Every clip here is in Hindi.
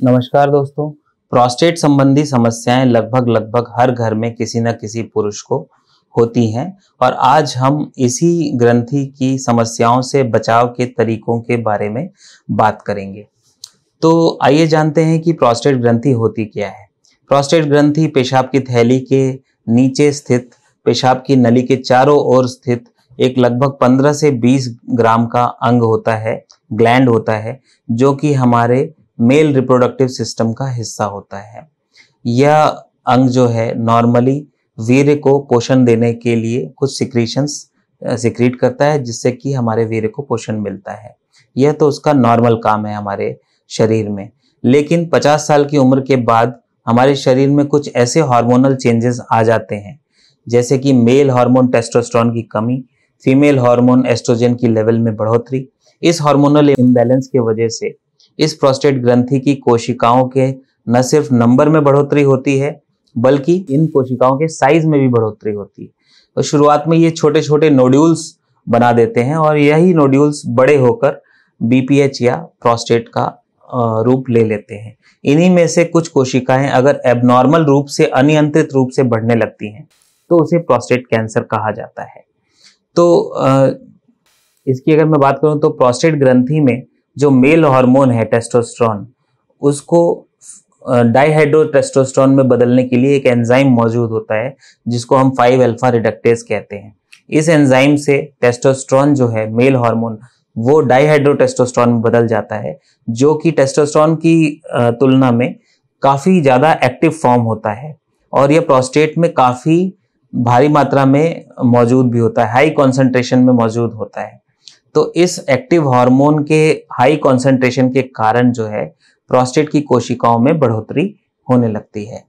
नमस्कार दोस्तों, प्रोस्टेट संबंधी समस्याएं लगभग हर घर में किसी न किसी पुरुष को होती हैं और आज हम इसी ग्रंथि की समस्याओं से बचाव के तरीकों के बारे में बात करेंगे। तो आइए जानते हैं कि प्रोस्टेट ग्रंथि होती क्या है। प्रोस्टेट ग्रंथि पेशाब की थैली के नीचे स्थित पेशाब की नली के चारों ओर स्थित एक लगभग 15 से 20 ग्राम का अंग होता है, ग्लैंड होता है, जो कि हमारे मेल रिप्रोडक्टिव सिस्टम का हिस्सा होता है। यह अंग जो है नॉर्मली वीर्य को पोषण देने के लिए कुछ सिक्रीशंस सिक्रीट करता है, जिससे कि हमारे वीर्य को पोषण मिलता है। यह तो उसका नॉर्मल काम है हमारे शरीर में। लेकिन 50 साल की उम्र के बाद हमारे शरीर में कुछ ऐसे हार्मोनल चेंजेस आ जाते हैं, जैसे कि मेल हार्मोन टेस्टोस्टेरोन की कमी, फीमेल हार्मोन एस्ट्रोजन की लेवल में बढ़ोतरी। इस हार्मोनल इम्बैलेंस की वजह से इस प्रोस्टेट ग्रंथि की कोशिकाओं के न सिर्फ नंबर में बढ़ोतरी होती है, बल्कि इन कोशिकाओं के साइज में भी बढ़ोतरी होती है। तो शुरुआत में ये छोटे छोटे नोड्यूल्स बना देते हैं और यही नोड्यूल्स बड़े होकर बीपीएच या प्रोस्टेट का रूप ले लेते हैं। इन्हीं में से कुछ कोशिकाएं अगर एबनॉर्मल रूप से, अनियंत्रित रूप से बढ़ने लगती हैं तो उसे प्रोस्टेट कैंसर कहा जाता है। तो इसकी अगर मैं बात करूं तो प्रोस्टेट ग्रंथि में जो मेल हार्मोन है टेस्टोस्टेरोन, उसको डाइहाइड्रोटेस्टोस्टेरोन में बदलने के लिए एक एंजाइम मौजूद होता है, जिसको हम 5-अल्फा रिडक्टेज कहते हैं। इस एंजाइम से टेस्टोस्टेरोन जो है मेल हार्मोन, वो डाइहाइड्रोटेस्टोस्टेरोन में बदल जाता है, जो कि टेस्टोस्टेरोन की तुलना में काफी ज्यादा एक्टिव फॉर्म होता है और यह प्रोस्टेट में काफी भारी मात्रा में मौजूद भी होता है, हाई कॉन्सेंट्रेशन में मौजूद होता है। तो इस एक्टिव हार्मोन के हाई कॉन्सेंट्रेशन के कारण जो है प्रोस्टेट की कोशिकाओं में बढ़ोतरी होने लगती है।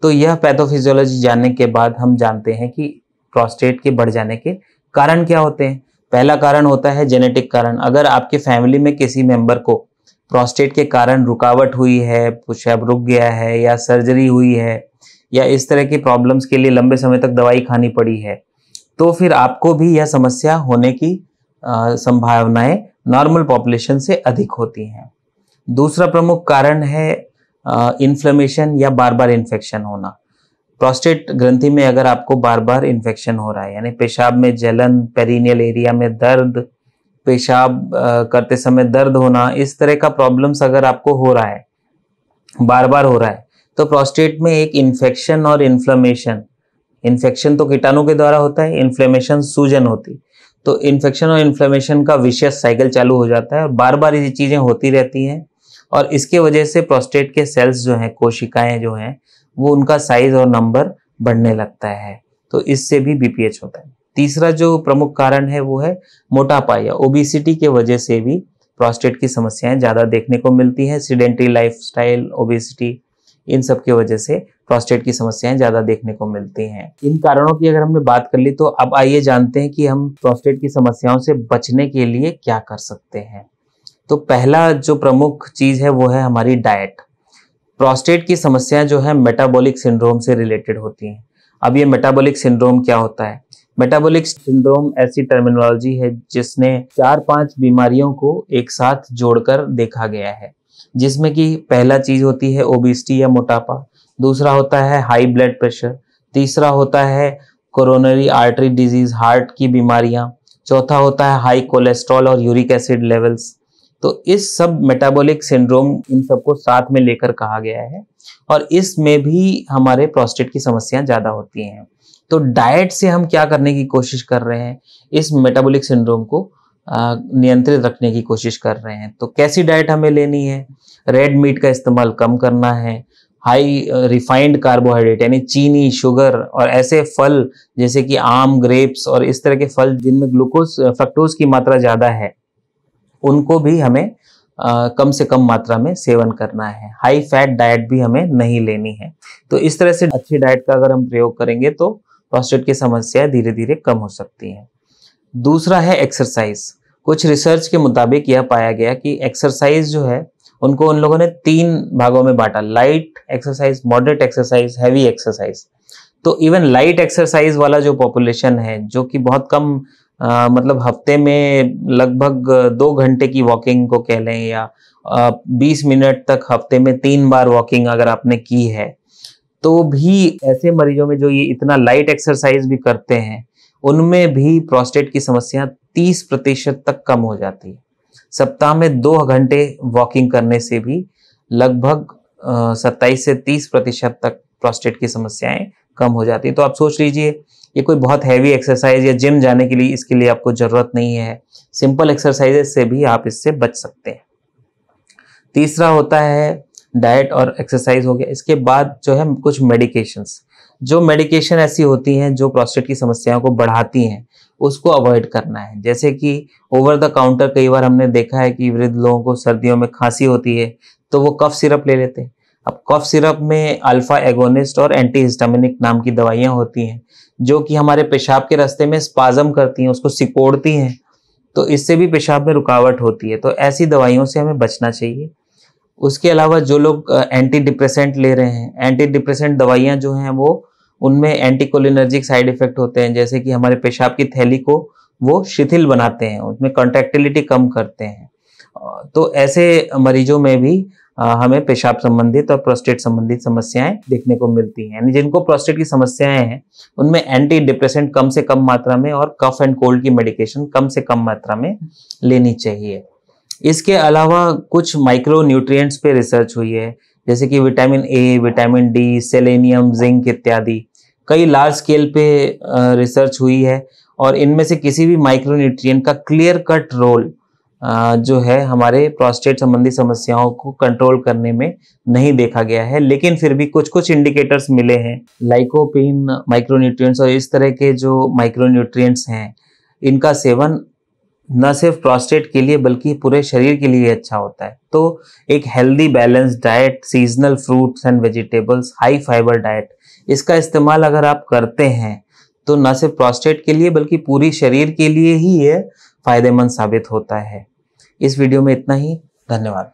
तो यह पैथोफिजियोलॉजी जानने के बाद हम जानते हैं कि प्रोस्टेट के बढ़ जाने के कारण क्या होते हैं। पहला कारण होता है जेनेटिक कारण। अगर आपके फैमिली में किसी मेंबर को प्रोस्टेट के कारण रुकावट हुई है, पेशाब रुक गया है या सर्जरी हुई है या इस तरह की प्रॉब्लम्स के लिए लंबे समय तक दवाई खानी पड़ी है, तो फिर आपको भी यह समस्या होने की संभावनाएं नॉर्मल पॉपुलेशन से अधिक होती हैं। दूसरा प्रमुख कारण है इन्फ्लेमेशन या बार बार इन्फेक्शन होना। प्रोस्टेट ग्रंथि में अगर आपको बार बार इन्फेक्शन हो रहा है, यानी पेशाब में जलन, पेरिनियल एरिया में दर्द, पेशाब करते समय दर्द होना, इस तरह का प्रॉब्लम्स अगर आपको हो रहा है, बार बार हो रहा है, तो प्रोस्टेट में एक इन्फेक्शन और इन्फ्लेमेशन, इन्फेक्शन तो कीटाणु के द्वारा होता है, इन्फ्लेमेशन सूजन होती, तो इन्फेक्शन और इन्फ्लेमेशन का विशेष साइकिल चालू हो जाता है और बार बार ये चीजें होती रहती हैं और इसके वजह से प्रोस्टेट के सेल्स जो हैं, कोशिकाएं जो हैं, वो उनका साइज और नंबर बढ़ने लगता है। तो इससे भी बीपीएच होता है। तीसरा जो प्रमुख कारण है वो है मोटापा या ओबेसिटी के वजह से भी प्रोस्टेट की समस्याएं ज्यादा देखने को मिलती हैं। सीडेंटरी लाइफस्टाइल, ओबेसिटी, इन सब की वजह से प्रोस्टेट की समस्याएं ज्यादा देखने को मिलती हैं। इन कारणों की अगर हमने बात कर ली तो अब आइए जानते हैं कि हम प्रोस्टेट की समस्याओं से बचने के लिए क्या कर सकते हैं। तो पहला जो प्रमुख चीज है वो है हमारी डाइट। प्रोस्टेट की समस्याएं जो है मेटाबॉलिक सिंड्रोम से रिलेटेड होती हैं। अब ये मेटाबॉलिक सिंड्रोम क्या होता है? मेटाबॉलिक सिंड्रोम ऐसी टर्मिनोलॉजी है जिसने 4-5 बीमारियों को एक साथ जोड़कर देखा गया है, जिसमें कि पहला चीज होती है ओबेसिटी या मोटापा, दूसरा होता है हाई ब्लड प्रेशर, तीसरा होता है कोरोनरी आर्टरी डिजीज, हार्ट की बीमारियां, चौथा होता है हाई कोलेस्ट्रॉल और यूरिक एसिड लेवल्स। तो इस सब मेटाबॉलिक सिंड्रोम, इन सबको साथ में लेकर कहा गया है और इसमें भी हमारे प्रोस्टेट की समस्याएं ज्यादा होती हैं। तो डाइट से हम क्या करने की कोशिश कर रहे हैं? इस मेटाबॉलिक सिंड्रोम को नियंत्रित रखने की कोशिश कर रहे हैं। तो कैसी डाइट हमें लेनी है? रेड मीट का इस्तेमाल कम करना है, हाई रिफाइंड कार्बोहाइड्रेट यानी चीनी, शुगर और ऐसे फल जैसे कि आम, ग्रेप्स और इस तरह के फल जिनमें ग्लूकोज, फ्रक्टोज की मात्रा ज्यादा है, उनको भी हमें कम से कम मात्रा में सेवन करना है। हाई फैट डाइट भी हमें नहीं लेनी है। तो इस तरह से अच्छी डाइट का अगर हम प्रयोग करेंगे तो प्रोस्टेट की समस्या धीरे धीरे कम हो सकती है। दूसरा है एक्सरसाइज। कुछ रिसर्च के मुताबिक यह पाया गया कि एक्सरसाइज जो है उनको उन लोगों ने 3 भागों में बांटा, light exercise, moderate exercise, heavy exercise. तो इवन लाइट एक्सरसाइज वाला जो पॉपुलेशन है, जो कि बहुत कम मतलब हफ्ते में लगभग 2 घंटे की वॉकिंग को कह लें, या 20 मिनट तक हफ्ते में 3 बार वॉकिंग अगर आपने की है, तो भी ऐसे मरीजों में जो ये इतना लाइट एक्सरसाइज भी करते हैं, उनमें भी प्रोस्टेट की समस्या 30% तक कम हो जाती है। सप्ताह में 2 घंटे वॉकिंग करने से भी लगभग 27 से 30% तक प्रोस्टेट की समस्याएं कम हो जाती है। तो आप सोच लीजिए, ये कोई बहुत हैवी एक्सरसाइज या जिम जाने के लिए इसके लिए आपको जरूरत नहीं है। सिंपल एक्सरसाइजेस से भी आप इससे बच सकते हैं। तीसरा होता है डाइट और एक्सरसाइज हो गया। इसके बाद जो है कुछ मेडिकेशंस, जो मेडिकेशन ऐसी होती हैं जो प्रोस्टेट की समस्याओं को बढ़ाती हैं, उसको अवॉइड करना है। जैसे कि ओवर द काउंटर कई बार हमने देखा है कि वृद्ध लोगों को सर्दियों में खांसी होती है तो वो कफ सिरप ले लेते हैं। अब कफ सिरप में अल्फा एगोनिस्ट और एंटीहिस्टामिनिक नाम की दवाइयां होती हैं जो कि हमारे पेशाब के रास्ते में स्पाज्म करती हैं, उसको सिकोड़ती हैं, तो इससे भी पेशाब में रुकावट होती है। तो ऐसी दवाइयों से हमें बचना चाहिए। उसके अलावा जो लोग एंटी डिप्रेसेंट ले रहे हैं, एंटी डिप्रेसेंट दवाइयां जो हैं वो उनमें एंटीकोलिनर्जिक साइड इफेक्ट होते हैं, जैसे कि हमारे पेशाब की थैली को वो शिथिल बनाते हैं, उसमें कॉन्ट्रैक्टिलिटी कम करते हैं। तो ऐसे मरीजों में भी हमें पेशाब संबंधित और प्रोस्टेट संबंधित समस्याएं देखने को मिलती हैं। यानी जिनको प्रोस्टेट की समस्याएं हैं उनमें एंटी डिप्रेसेंट कम से कम मात्रा में और कफ एंड कोल्ड की मेडिकेशन कम से कम मात्रा में लेनी चाहिए। इसके अलावा कुछ माइक्रो न्यूट्रिएंट्स पे रिसर्च हुई है, जैसे कि vitamin A, vitamin D, selenium, zinc इत्यादि। कई लार्ज स्केल पे रिसर्च हुई है और इनमें से किसी भी माइक्रो न्यूट्रिएंट का क्लियर कट रोल जो है हमारे प्रोस्टेट संबंधी समस्याओं को कंट्रोल करने में नहीं देखा गया है। लेकिन फिर भी कुछ कुछ इंडिकेटर्स मिले हैं। लाइकोपीन माइक्रोन्यूट्रिएंट्स और इस तरह के जो माइक्रोन्यूट्रिएंट्स हैं, इनका सेवन न सिर्फ प्रोस्टेट के लिए बल्कि पूरे शरीर के लिए अच्छा होता है। तो एक healthy balance diet, seasonal fruits and vegetables, high fibre diet, इसका इस्तेमाल अगर आप करते हैं तो न सिर्फ प्रोस्टेट के लिए बल्कि पूरी शरीर के लिए ही ये फायदेमंद साबित होता है। इस वीडियो में इतना ही। धन्यवाद।